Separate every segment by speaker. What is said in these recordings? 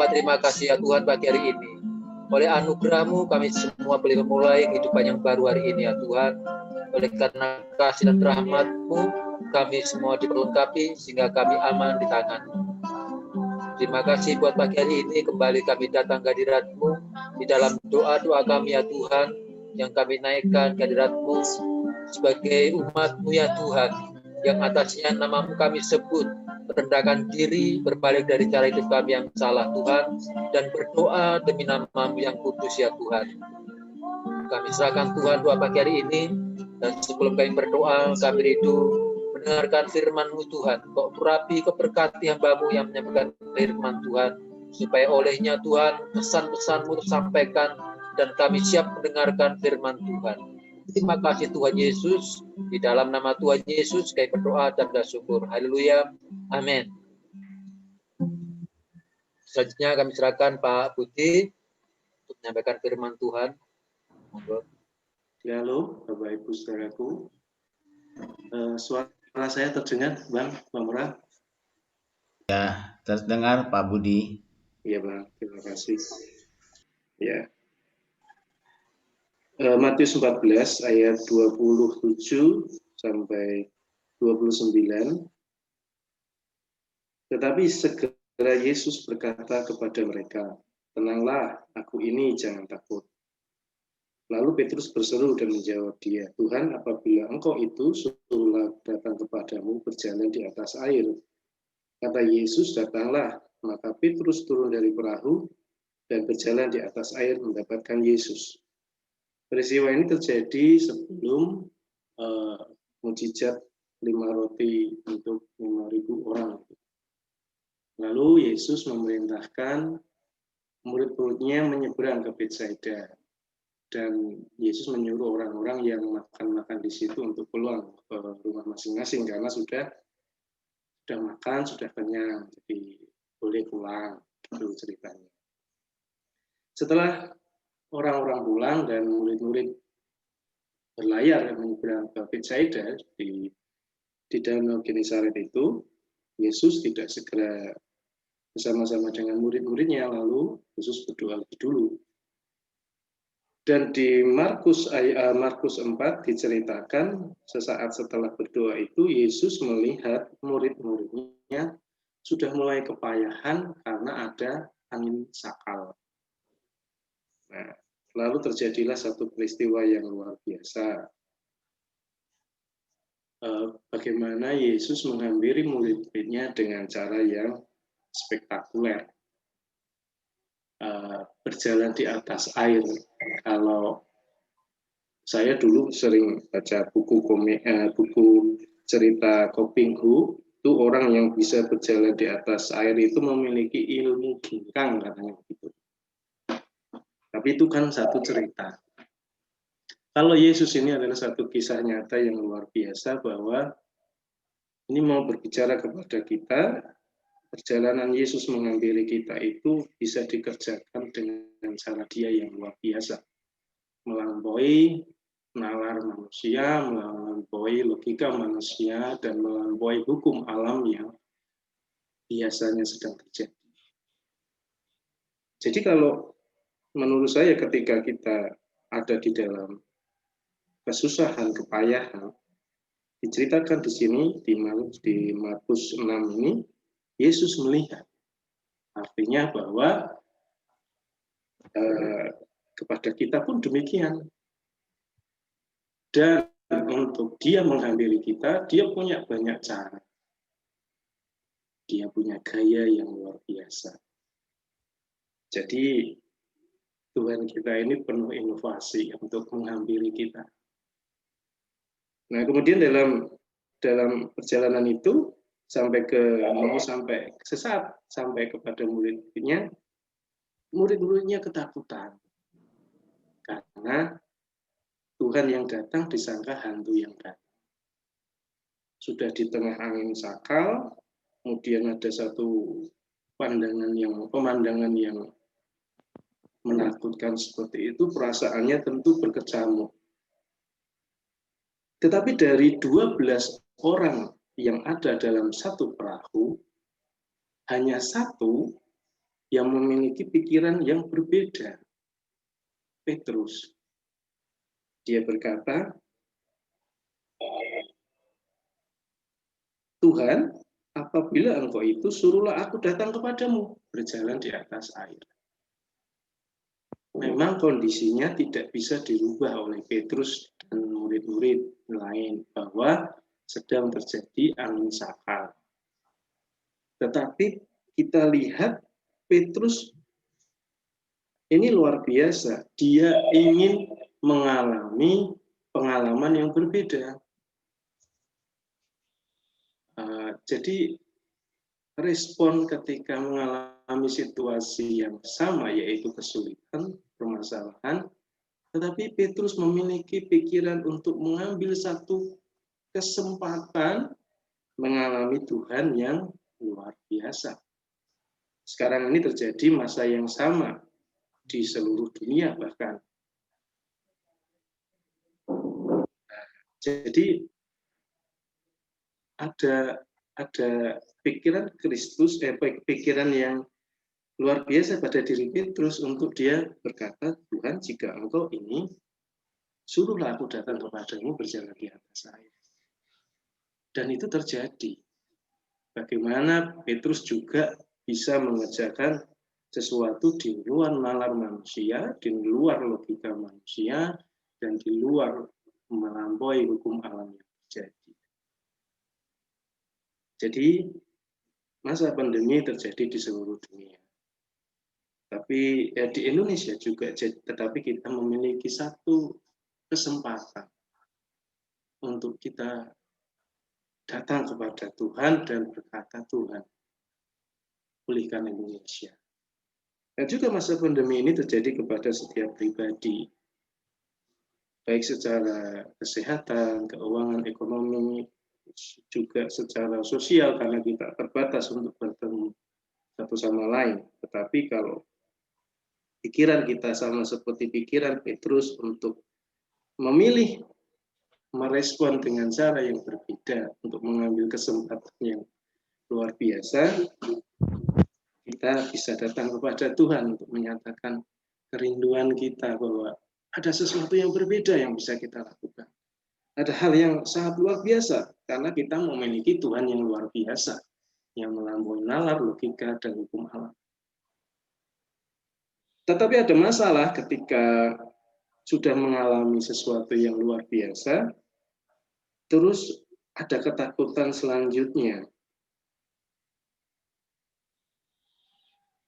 Speaker 1: mengucap terima kasih ya Tuhan pagi hari ini. Oleh anugerah-Mu kami semua boleh memulai kehidupan yang baru hari ini ya Tuhan. Oleh karena kasih dan rahmat-Mu kami semua diperlengkapi sehingga kami aman di tangan-Mu. Terima kasih buat pagi hari ini kembali kami datang ke hadirat-Mu di dalam doa-doa kami ya Tuhan, yang kami naikkan ke hadirat-Mu sebagai umat-Mu ya Tuhan, yang atasnya nama-Mu kami sebut, merendahkan diri, berbalik dari cara hidup kami yang salah Tuhan, dan berdoa demi nama-Mu yang kudus ya Tuhan. Kami serahkan Tuhan doa pagi hari ini, dan sebelum kami berdoa, kami rindu mendengarkan firman-Mu Tuhan. Kau urapi keberkati hamba-Mu yang menyampaikan firman Tuhan, supaya olehnya Tuhan pesan-pesan-Mu tersampaikan, dan kami siap mendengarkan firman Tuhan. Terima kasih Tuhan Yesus. Di dalam nama Tuhan Yesus kami berdoa dan bersyukur. Haleluya. Amin. Selanjutnya kami serahkan Pak Budi untuk menyampaikan firman Tuhan. Monggo.
Speaker 2: Halo, Bapak Ibu saudaraku. Suara saya terdengar, Bang Murah?
Speaker 3: Ya, terdengar Pak Budi.
Speaker 2: Iya, Bang. Terima kasih. Ya. Matius 14 ayat 27 sampai 29. Tetapi segera Yesus berkata kepada mereka, "Tenanglah, aku ini, jangan takut." Lalu Petrus berseru dan menjawab dia, "Tuhan, apabila Engkau itu, suruhlah datang kepadamu berjalan di atas air." Kata Yesus, "Datanglah." Maka Petrus turun dari perahu dan berjalan di atas air mendapatkan Yesus. Peristiwa ini terjadi sebelum mukjizat 5 roti untuk 5.000 orang. Lalu Yesus memerintahkan murid-muridnya menyeberang ke Betsaida. Dan Yesus menyuruh orang-orang yang makan-makan di situ untuk pulang ke rumah masing-masing karena sudah makan, sudah kenyang, jadi boleh pulang, itu ceritanya. Setelah orang-orang pulang dan murid-murid berlayar menyeberang ke Betsaida di Danau Genesaret itu, Yesus tidak segera bersama-sama dengan murid-muridnya, lalu Yesus berdoa lebih dulu. Dan di Markus 4 diceritakan sesaat setelah berdoa itu Yesus melihat murid-muridnya sudah mulai kepayahan karena ada angin sakal. Nah, lalu terjadilah satu peristiwa yang luar biasa. Bagaimana Yesus menghampiri murid-muridnya dengan cara yang spektakuler. Berjalan di atas air. Kalau saya dulu sering baca buku cerita Koping Hu, itu orang yang bisa berjalan di atas air itu memiliki ilmu ginkang katanya begitu. Tapi itu kan satu cerita. Kalau Yesus ini adalah satu kisah nyata yang luar biasa bahwa ini mau berbicara kepada kita. Perjalanan Yesus menghampiri kita itu bisa dikerjakan dengan cara Dia yang luar biasa. Melampaui nalar manusia, melampaui logika manusia, dan melampaui hukum alam yang biasanya sedang terjadi. Jadi kalau menurut saya ketika kita ada di dalam kesusahan, kepayahan, diceritakan di sini, di Markus 6 ini, Yesus melihat. Artinya bahwa kepada kita pun demikian. Dan untuk Dia menghampiri kita, Dia punya banyak cara. Dia punya gaya yang luar biasa. Jadi Tuhan kita ini penuh inovasi untuk menghampiri kita. Nah, kemudian dalam perjalanan itu sampai sesaat sampai kepada murid-muridnya ketakutan karena Tuhan yang datang disangka hantu yang datang. Sudah di tengah angin sakal, kemudian ada satu pemandangan yang menakutkan seperti itu, perasaannya tentu berkecamuk. Tetapi dari 12 orang yang ada dalam satu perahu, hanya satu yang memiliki pikiran yang berbeda. Petrus, dia berkata, Tuhan, apabila engkau itu, suruhlah aku datang kepadamu, berjalan di atas air. Memang kondisinya tidak bisa dirubah oleh Petrus dan murid-murid lain, bahwa sedang terjadi angin sakal. Tetapi kita lihat Petrus ini luar biasa. Dia ingin mengalami pengalaman yang berbeda. Jadi respon ketika mengalami situasi yang sama, yaitu kesulitan, permasalahan, tetapi Petrus memiliki pikiran untuk mengambil satu kesempatan mengalami Tuhan yang luar biasa. Sekarang ini terjadi masa yang sama di seluruh dunia bahkan. Jadi ada pikiran Kristus, pikiran yang luar biasa pada diri Petrus untuk dia berkata, Tuhan, jika engkau ini, suruhlah aku datang kepadamu berjalan di atas air. Dan itu terjadi. Bagaimana Petrus juga bisa mengerjakan sesuatu di luar nalar manusia, di luar logika manusia, dan di luar melampaui hukum alam yang terjadi. Jadi, masa pandemi terjadi di seluruh dunia. Tapi di Indonesia juga, tetapi kita memiliki satu kesempatan untuk kita datang kepada Tuhan dan berkata, Tuhan, pulihkan Indonesia. Dan juga masa pandemi ini terjadi kepada setiap pribadi, baik secara kesehatan, keuangan, ekonomi, juga secara sosial, karena kita terbatas untuk bertemu satu sama lain. Tetapi kalau pikiran kita sama seperti pikiran Petrus untuk memilih merespon dengan cara yang berbeda untuk mengambil kesempatan yang luar biasa, kita bisa datang kepada Tuhan untuk menyatakan kerinduan kita bahwa ada sesuatu yang berbeda yang bisa kita lakukan. Ada hal yang sangat luar biasa karena kita memiliki Tuhan yang luar biasa, yang melampaui nalar, logika, dan hukum alam. Tetapi ada masalah ketika sudah mengalami sesuatu yang luar biasa, terus ada ketakutan selanjutnya.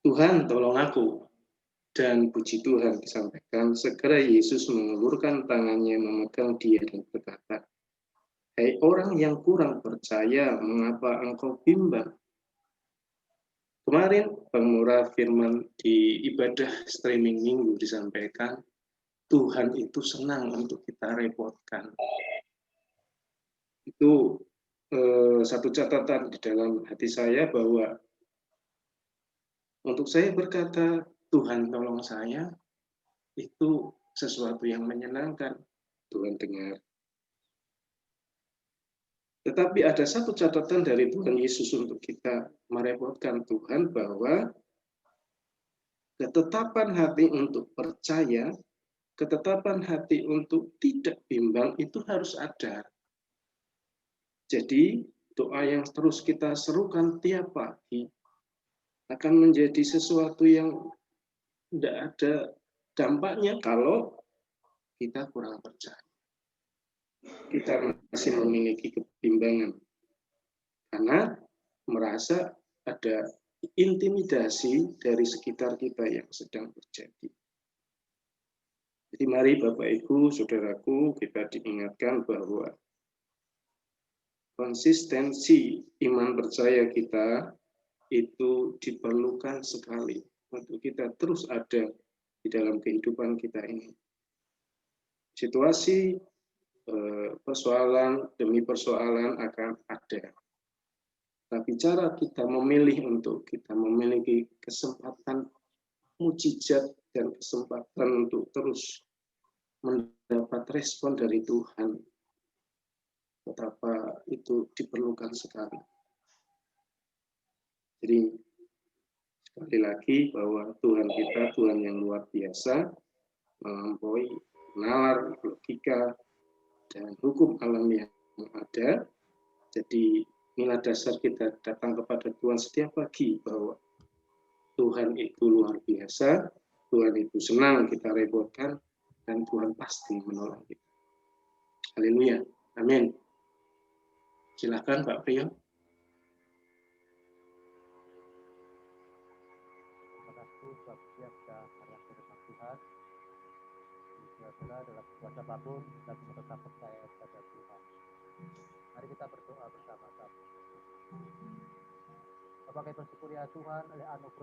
Speaker 2: Tuhan, tolong aku. Dan puji Tuhan disampaikan, segera Yesus mengulurkan tangannya memegang dia dan berkata, Hai orang yang kurang percaya, mengapa engkau bimbang? Kemarin Bang Mura firman di ibadah streaming minggu disampaikan, Tuhan itu senang untuk kita repotkan. Itu satu catatan di dalam hati saya bahwa untuk saya berkata, Tuhan tolong saya, itu sesuatu yang menyenangkan. Tuhan dengar. Tetapi ada satu catatan dari Tuhan Yesus untuk kita merepotkan Tuhan, bahwa ketetapan hati untuk percaya, ketetapan hati untuk tidak bimbang itu harus ada. Jadi doa yang terus kita serukan tiap pagi akan menjadi sesuatu yang tidak ada dampaknya kalau kita kurang percaya. Kita masih memiliki kebimbangan karena merasa ada intimidasi dari sekitar kita yang sedang terjadi. Jadi mari Bapak Ibu, Saudaraku, kita diingatkan bahwa konsistensi iman percaya kita itu diperlukan sekali untuk kita terus ada di dalam kehidupan kita ini. Situasi persoalan demi persoalan akan ada. Tapi cara kita memilih untuk kita memiliki kesempatan mujizat dan kesempatan untuk terus mendapat respon dari Tuhan, betapa itu diperlukan sekali. Jadi Sekali lagi bahwa Tuhan kita Tuhan yang luar biasa, melampaui nalar, logika, dan hukum alam yang ada. Jadi inilah dasar kita datang kepada Tuhan setiap pagi bahwa Tuhan itu luar biasa, Tuhan itu senang kita repotkan, dan Tuhan pasti menolong kita. Haleluya. Amin. Silakan Pak Priyo.
Speaker 4: Terima kasih Bapak yang sudah mendengar firman Tuhan. Saudara dalam kuasa apapun kita semua tetap percaya kepada Tuhan. Mari kita berdoa bersama-sama. Bapak kami bersyukur ya Tuhan oleh anugerah